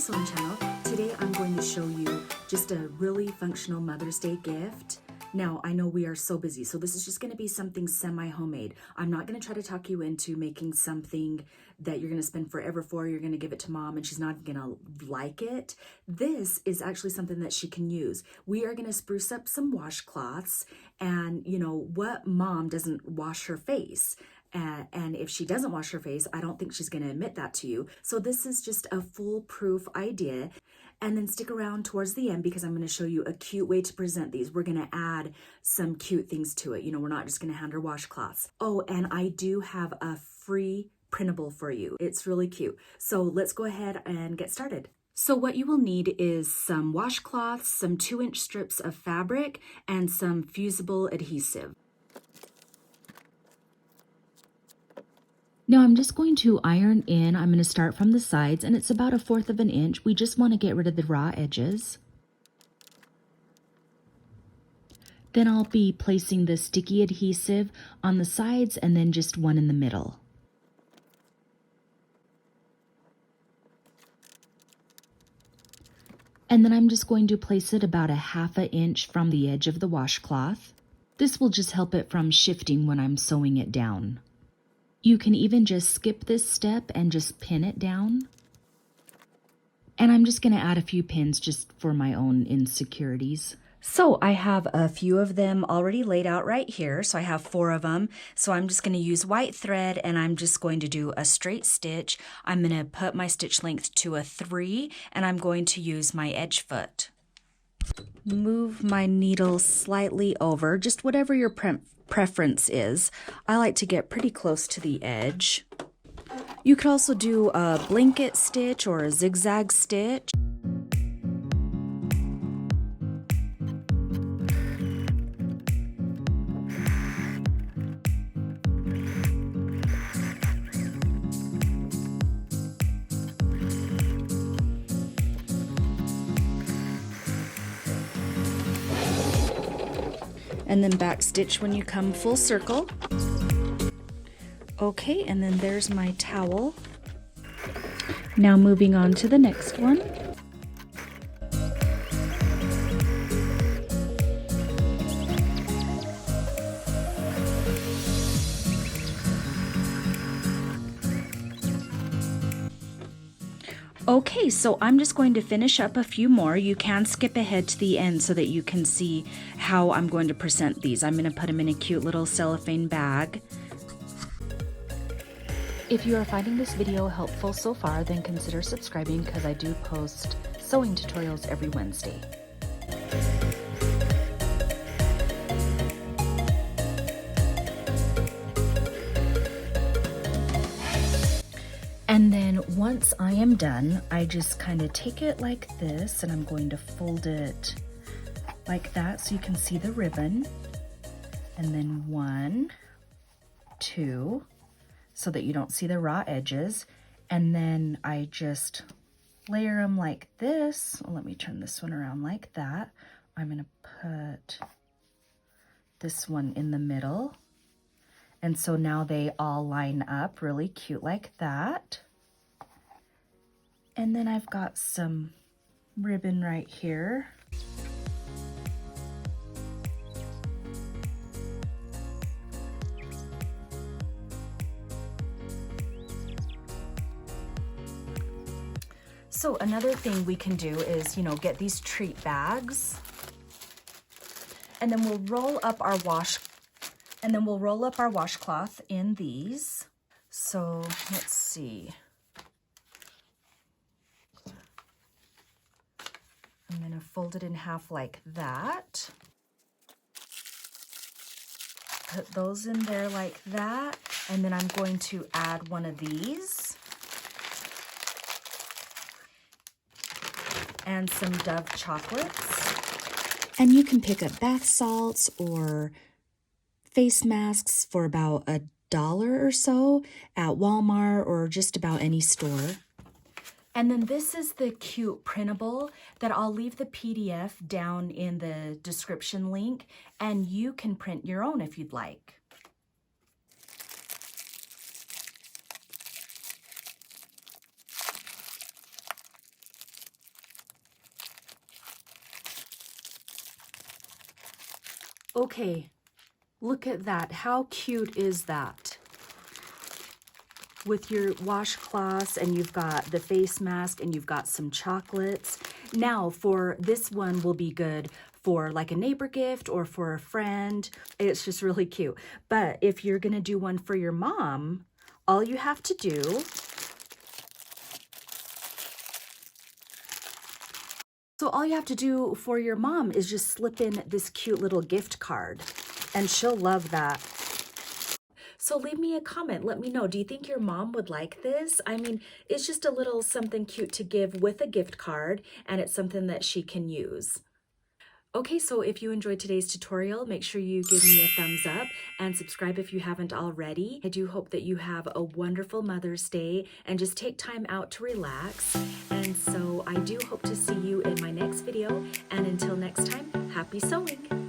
sewing channel. Today I'm going to show you just a really functional Mother's Day gift. Now, I know we are so busy, so this is just going to be something semi-homemade. I'm not going to try to talk you into making something that you're going to spend forever for. You're going to give it to mom and she's not going to like it. This is actually something that she can use. We are going to spruce up some washcloths, and you know what mom doesn't wash her face? And if she doesn't wash her face, I don't think she's going to admit that to you. So this is just a foolproof idea. And then stick around towards the end because I'm going to show you a cute way to present these. We're going to add some cute things to it. You know, we're not just going to hand her washcloths. Oh, and I do have a free printable for you. It's really cute. So let's go ahead and get started. So what you will need is some washcloths, some 2-inch strips of fabric, and some fusible adhesive. Now I'm just going to iron in. I'm going to start from the sides, and it's about 1/4 of an inch. We just want to get rid of the raw edges. Then I'll be placing the sticky adhesive on the sides and then just one in the middle. And then I'm just going to place it about 1/2 inch from the edge of the washcloth. This will just help it from shifting when I'm sewing it down. You can even just skip this step and just pin it down. And I'm just going to add a few pins just for my own insecurities. So I have a few of them already laid out right here. So I have 4 of them. So I'm just going to use white thread and I'm just going to do a straight stitch. I'm going to put my stitch length to a 3 and I'm going to use my edge foot. Move my needle slightly over, just whatever your preference is. I like to get pretty close to the edge. You could also do a blanket stitch or a zigzag stitch. And then back stitch when you come full circle. Okay, and then there's my towel. Now moving on to the next one. Okay, so I'm just going to finish up a few more. You can skip ahead to the end so that you can see how I'm going to present these. I'm going to put them in a cute little cellophane bag. If you are finding this video helpful so far, then consider subscribing because I do post sewing tutorials every Wednesday. And then once I am done, I just kind of take it like this and I'm going to fold it like that so you can see the ribbon. And then 1, 2, so that you don't see the raw edges. And then I just layer them like this. Well, let me turn this one around like that. I'm going to put this one in the middle. And so now they all line up really cute like that. And then I've got some ribbon right here. So another thing we can do is, you know, get these treat bags. And then we'll roll up our washcloth in these. So let's see. I'm going to fold it in half like that. Put those in there like that. And then I'm going to add one of these. And some Dove chocolates. And you can pick up bath salts or face masks for about $1 or so at Walmart or just about any store. And then this is the cute printable that I'll leave the PDF down in the description link, and you can print your own if you'd like. Okay, look at that. How cute is that? With your washcloths, and you've got the face mask, and you've got some chocolates. Now, for this one will be good for like a neighbor gift or for a friend. It's just really cute. But if you're gonna do one for your mom, all you have to do for your mom is just slip in this cute little gift card, and she'll love that. So leave me a comment. Let me know. Do you think your mom would like this? I mean, it's just a little something cute to give with a gift card, and it's something that she can use. Okay, so if you enjoyed today's tutorial, make sure you give me a thumbs up and subscribe if you haven't already. I do hope that you have a wonderful Mother's Day and just take time out to relax. And so I do hope to see you in my next video. And until next time, happy sewing!